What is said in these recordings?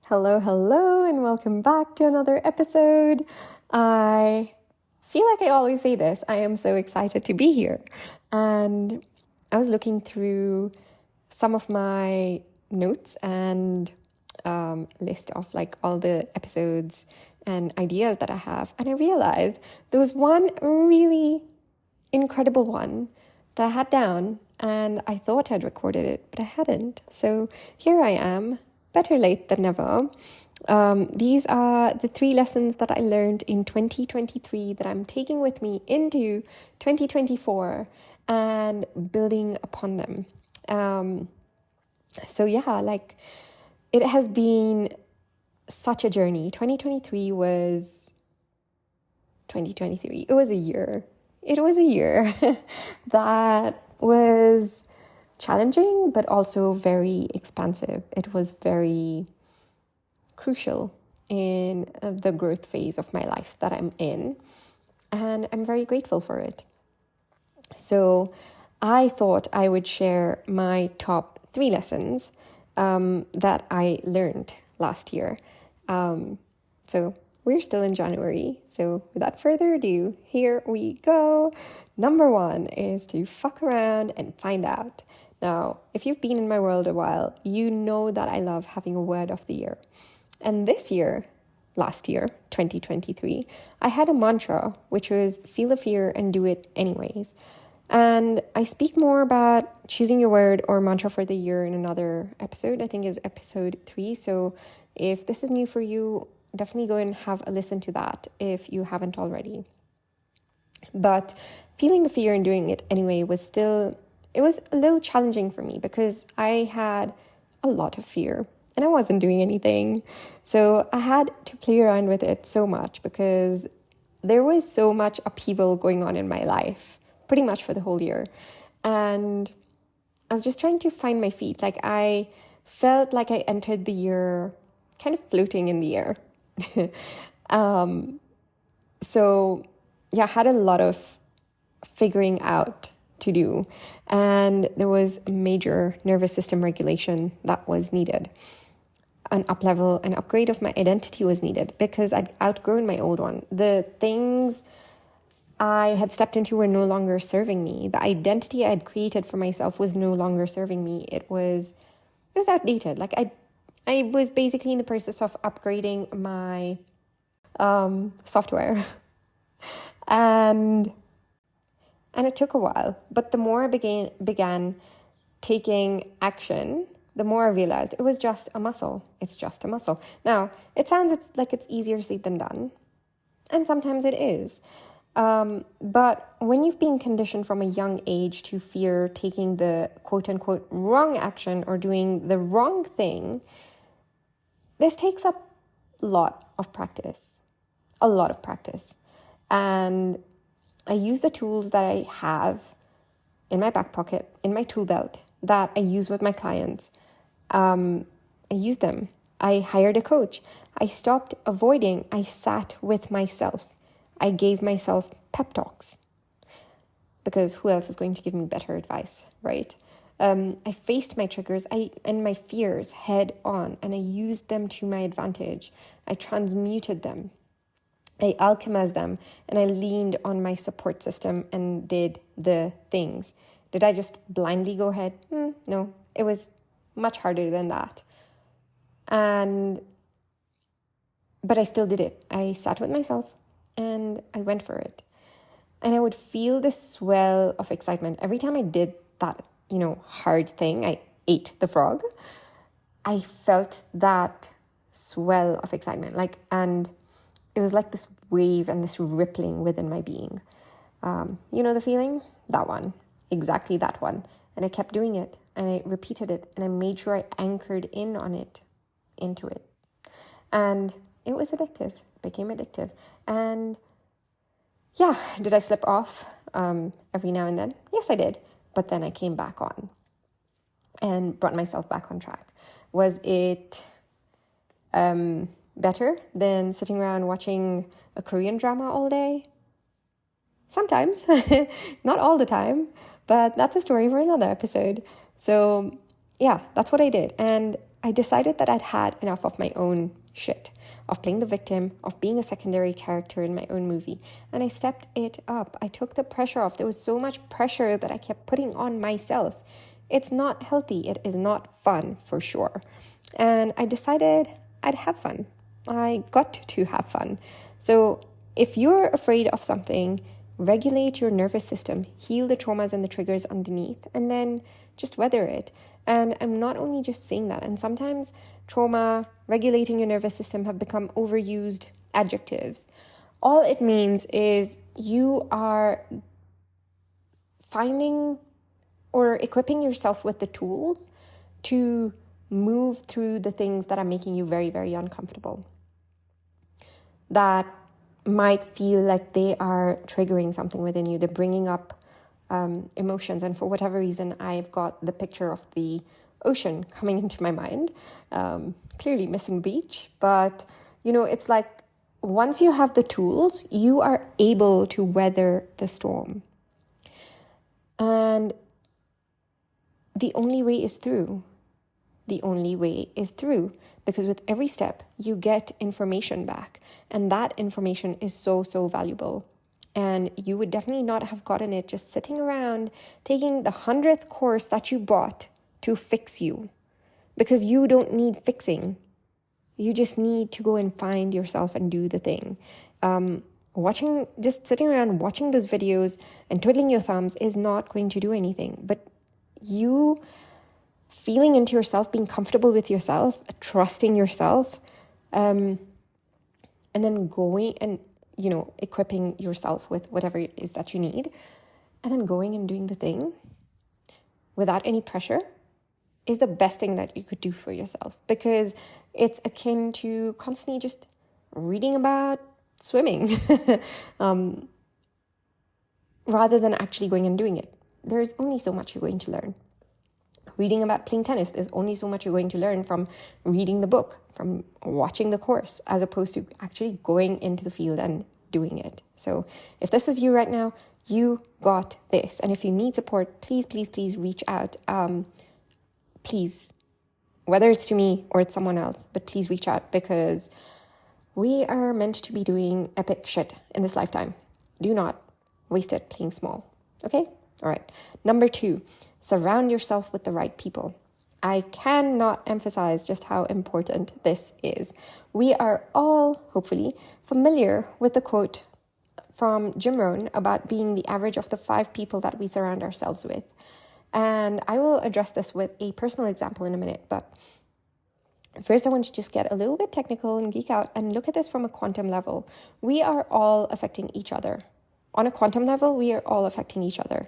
Hello, and welcome back to another episode. I feel like I always say this. I am so excited to be here. And I was looking through some of my notes and list of like all the episodes and ideas that I have. And I realized there was one really incredible one that I had down and I thought I'd recorded it, but I hadn't. So here I am. Better late than never. These are the 3 lessons that I learned in 2023 that I'm taking with me into 2024 and building upon them. It has been such a journey. 2023. It was a year. It was a year that was challenging, but also very expansive. It was very crucial in the growth phase of my life that I'm in, and I'm very grateful for it. So I thought I would share my top 3 lessons that I learned last year. So we're still in January. So without further ado, here we go. Number 1 is to fuck around and find out. Now, if you've been in my world a while, you know that I love having a word of the year. And last year, 2023, I had a mantra, which was feel the fear and do it anyways. And I speak more about choosing your word or mantra for the year in another episode. I think it's episode 3. So if this is new for you, definitely go and have a listen to that if you haven't already. But feeling the fear and doing it anyway it was a little challenging for me because I had a lot of fear and I wasn't doing anything. So I had to play around with it so much because there was so much upheaval going on in my life, pretty much for the whole year. And I was just trying to find my feet. Like I felt like I entered the year kind of floating in the air. I had a lot of figuring out to do, and there was major nervous system regulation that was needed. An upgrade of my identity was needed because I'd outgrown my old one. The things I had stepped into were no longer serving me. The identity I had created for myself was no longer serving me. It was outdated. Like I was basically in the process of upgrading my software. And it took a while, but the more I began taking action, the more I realized it was just a muscle. It's just a muscle. Now, it sounds like it's easier said than done, and sometimes it is. But when you've been conditioned from a young age to fear taking the quote-unquote wrong action or doing the wrong thing, this takes up a lot of practice. And I use the tools that I have in my back pocket, in my tool belt, that I use with my clients. I use them. I hired a coach. I stopped avoiding. I sat with myself. I gave myself pep talks. Because who else is going to give me better advice, right? I faced my triggers and my fears head on, and I used them to my advantage. I transmuted them. I alchemized them, and I leaned on my support system and did the things. Did I just blindly go ahead? No, it was much harder than that. But I still did it. I sat with myself and I went for it. And I would feel this swell of excitement. Every time I did that, hard thing, I ate the frog, I felt that swell of excitement. And it was like this wave and this rippling within my being. The feeling? That one. Exactly that one. And I kept doing it. And I repeated it. And I made sure I anchored into it. And it was addictive. It became addictive. And did I slip off every now and then? Yes, I did. But then I came back on and brought myself back on track. Was it better than sitting around watching a Korean drama all day? Sometimes, not all the time, but that's a story for another episode. So yeah, that's what I did. And I decided that I'd had enough of my own shit, of playing the victim, of being a secondary character in my own movie. And I stepped it up. I took the pressure off. There was so much pressure that I kept putting on myself. It's not healthy. It is not fun, for sure. And I decided I'd have fun. I got to have fun. So if you're afraid of something, regulate your nervous system, heal the traumas and the triggers underneath, and then just weather it. And I'm not only just saying that, and sometimes trauma, regulating your nervous system have become overused adjectives. All it means is you are finding or equipping yourself with the tools to move through the things that are making you very, very uncomfortable, that might feel like they are triggering something within you. They're bringing up emotions. And for whatever reason, I've got the picture of the ocean coming into my mind, clearly missing beach. But, it's like once you have the tools, you are able to weather the storm. And the only way is through. The only way is through. Because with every step, you get information back. And that information is so, so valuable. And you would definitely not have gotten it just sitting around taking the 100th course that you bought to fix you. Because you don't need fixing. You just need to go and find yourself and do the thing. Just sitting around watching those videos and twiddling your thumbs is not going to do anything. But you feeling into yourself, being comfortable with yourself, trusting yourself, and then going and, equipping yourself with whatever it is that you need, and then going and doing the thing without any pressure is the best thing that you could do for yourself, because it's akin to constantly just reading about swimming rather than actually going and doing it. There's only so much you're going to learn. Reading about playing tennis, there's only so much you're going to learn from reading the book, from watching the course, as opposed to actually going into the field and doing it. So if this is you right now, you got this. And if you need support, please, please, please reach out. Please, whether it's to me or it's someone else, but please reach out, because we are meant to be doing epic shit in this lifetime. Do not waste it playing small. Okay? All right. Number 2. Surround yourself with the right people. I cannot emphasize just how important this is. We are all, hopefully, familiar with the quote from Jim Rohn about being the average of the 5 people that we surround ourselves with. And I will address this with a personal example in a minute. But first, I want to just get a little bit technical and geek out and look at this from a quantum level. We are all affecting each other. On a quantum level, we are all affecting each other.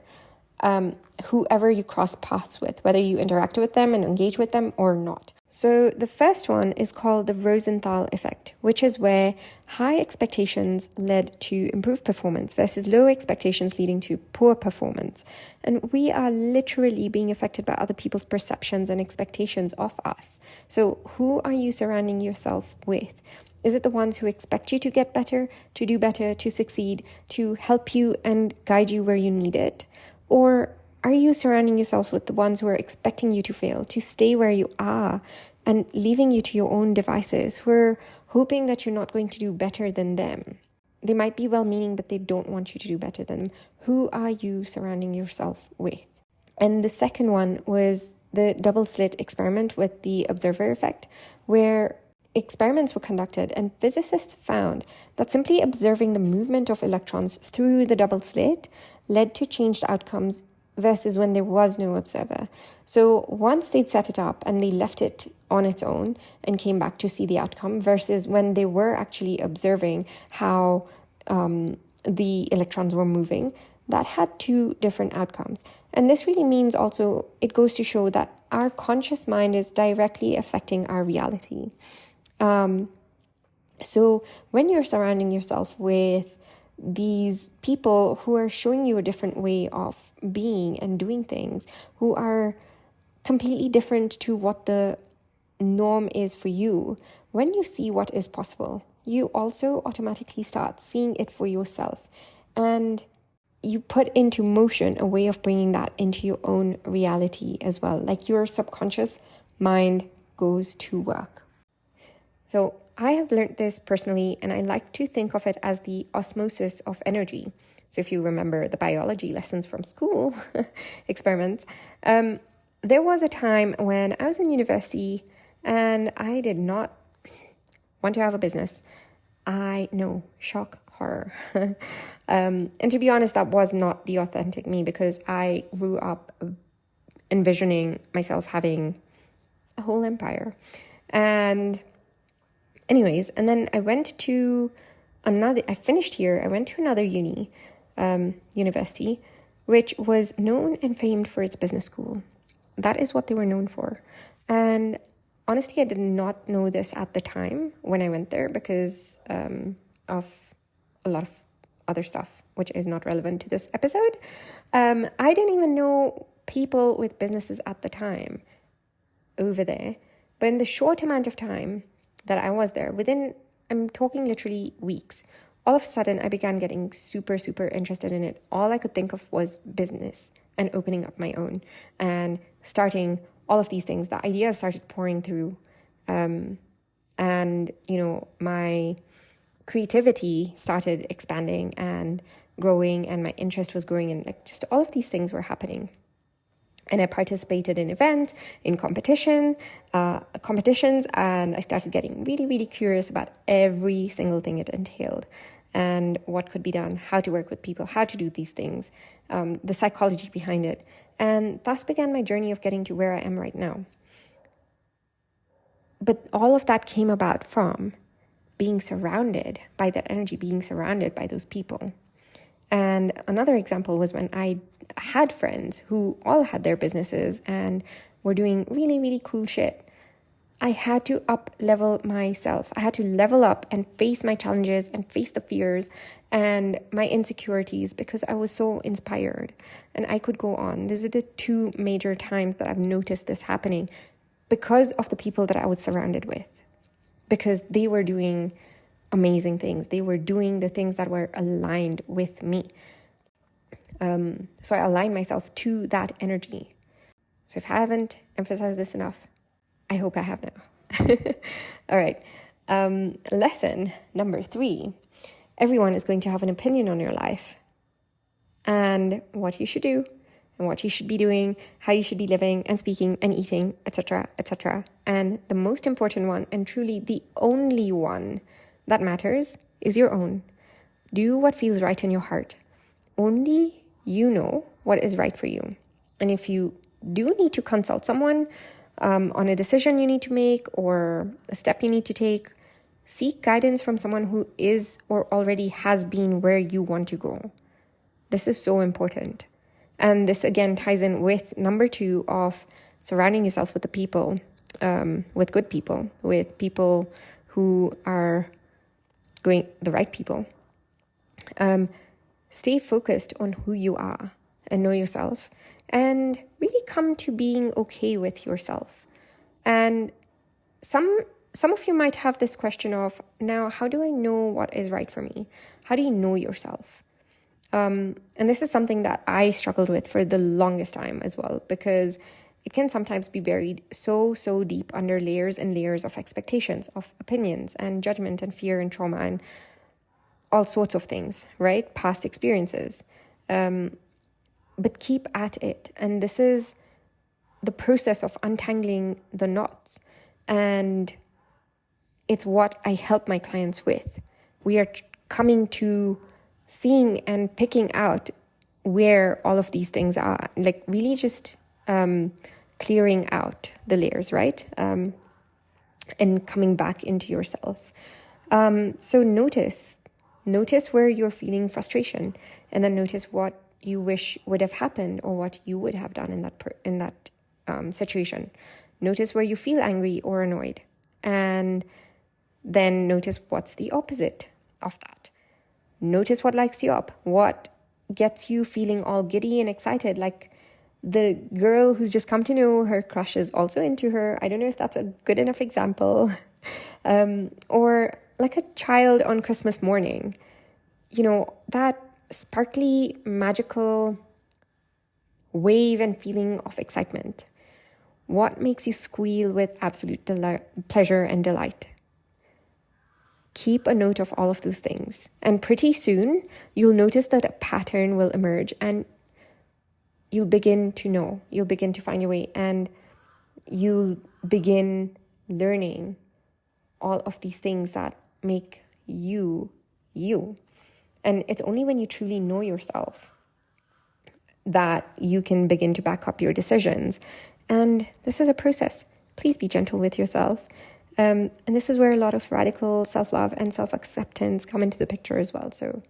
Whoever you cross paths with, whether you interact with them and engage with them or not. So the first one is called the Rosenthal effect, which is where high expectations led to improved performance versus low expectations leading to poor performance. And we are literally being affected by other people's perceptions and expectations of us. So who are you surrounding yourself with? Is it the ones who expect you to get better, to do better, to succeed, to help you and guide you where you need it? Or are you surrounding yourself with the ones who are expecting you to fail, to stay where you are and leaving you to your own devices, who are hoping that you're not going to do better than them? They might be well-meaning, but they don't want you to do better than them. Who are you surrounding yourself with? And the second one was the double slit experiment with the observer effect, where experiments were conducted and physicists found that simply observing the movement of electrons through the double slit led to changed outcomes versus when there was no observer. So once they'd set it up and they left it on its own and came back to see the outcome versus when they were actually observing how the electrons were moving, that had 2 different outcomes. And this really means also, it goes to show that our conscious mind is directly affecting our reality. So when you're surrounding yourself with these people who are showing you a different way of being and doing things, who are completely different to what the norm is for you, when you see what is possible, you also automatically start seeing it for yourself. And you put into motion a way of bringing that into your own reality as well. Like your subconscious mind goes to work. So I have learned this personally, and I like to think of it as the osmosis of energy. So if you remember the biology lessons from school, experiments, there was a time when I was in university and I did not want to have a business. I know, shock, horror. And to be honest, that was not the authentic me, because I grew up envisioning myself having a whole empire. And anyways, and then I finished here, I went to another university, which was known and famed for its business school. That is what they were known for. And honestly, I did not know this at the time when I went there, because of a lot of other stuff, which is not relevant to this episode. I didn't even know people with businesses at the time over there. But in the short amount of time that I was there, I'm talking literally weeks, all of a sudden I began getting super, super interested in it. All I could think of was business and opening up my own and starting all of these things. The ideas started pouring through. And, my creativity started expanding and growing, and my interest was growing, and just all of these things were happening. And I participated in events, in competitions, and I started getting really, really curious about every single thing it entailed and what could be done, how to work with people, how to do these things, the psychology behind it. And thus began my journey of getting to where I am right now. But all of that came about from being surrounded by that energy, being surrounded by those people. And another example was when I had friends who all had their businesses and were doing really, really cool shit. I had to up-level myself. I had to level up and face my challenges and face the fears and my insecurities, because I was so inspired. And I could go on. Those are the two major times that I've noticed this happening, because of the people that I was surrounded with, because they were doing amazing things. They were doing the things that were aligned with me. So I aligned myself to that energy. So if I haven't emphasized this enough, I hope I have now. All right. Lesson number 3. Everyone is going to have an opinion on your life and what you should do and what you should be doing, how you should be living and speaking and eating, etc., etc. And the most important one, and truly the only one that matters, is your own. Do what feels right in your heart. Only you know what is right for you. And if you do need to consult someone on a decision you need to make or a step you need to take, seek guidance from someone who is or already has been where you want to go. This is so important. And this again ties in with number 2 of surrounding yourself with the people, with good people, with people who are going the right people. Stay focused on who you are and know yourself, and really come to being okay with yourself. And some of you might have this question of, now, how do I know what is right for me? How do you know yourself? And this is something that I struggled with for the longest time as well, because it can sometimes be buried so deep under layers and layers of expectations, of opinions and judgment and fear and trauma and all sorts of things, right? Past experiences. But keep at it. And this is the process of untangling the knots. And it's what I help my clients with. We are coming to seeing and picking out where all of these things are, like really just clearing out the layers, right? And coming back into yourself. So notice where you're feeling frustration, and then notice what you wish would have happened or what you would have done in that situation. Notice where you feel angry or annoyed, and then notice what's the opposite of that. Notice what lights you up, what gets you feeling all giddy and excited, like the girl who's just come to know her crush is also into her. I don't know if that's a good enough example. Or like a child on Christmas morning, that sparkly, magical wave and feeling of excitement. What makes you squeal with absolute pleasure and delight? Keep a note of all of those things. And pretty soon, you'll notice that a pattern will emerge and you'll begin to know. You'll begin to find your way and you'll begin learning all of these things that make you, you. And it's only when you truly know yourself that you can begin to back up your decisions. And this is a process. Please be gentle with yourself. And this is where a lot of radical self-love and self-acceptance come into the picture as well. So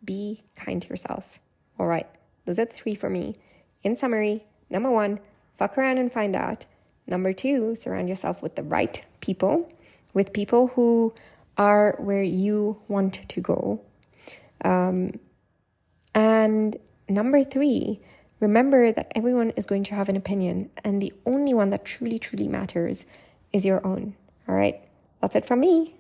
be kind to yourself. All right, those are the 3 for me. In summary, number 1, fuck around and find out. Number 2, surround yourself with the right people, with people who are where you want to go. And number 3, remember that everyone is going to have an opinion, and the only one that truly, truly matters is your own. All right, that's it from me.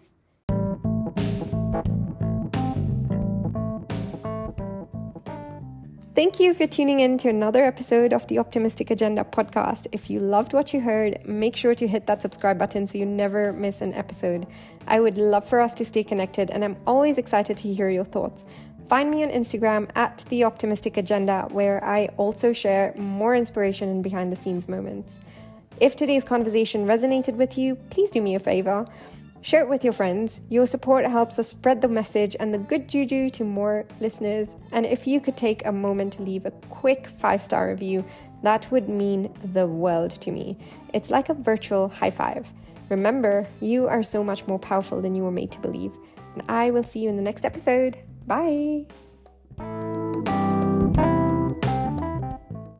Thank you for tuning in to another episode of the Optimistic Agenda podcast. If you loved what you heard, make sure to hit that subscribe button so you never miss an episode. I would love for us to stay connected, and I'm always excited to hear your thoughts. Find me on Instagram at The Optimistic Agenda, where I also share more inspiration and behind the scenes moments. If today's conversation resonated with you, please do me a favor. Share it with your friends. Your support helps us spread the message and the good juju to more listeners. And if you could take a moment to leave a quick 5-star review, that would mean the world to me. It's like a virtual high five. Remember, you are so much more powerful than you were made to believe. And I will see you in the next episode. Bye.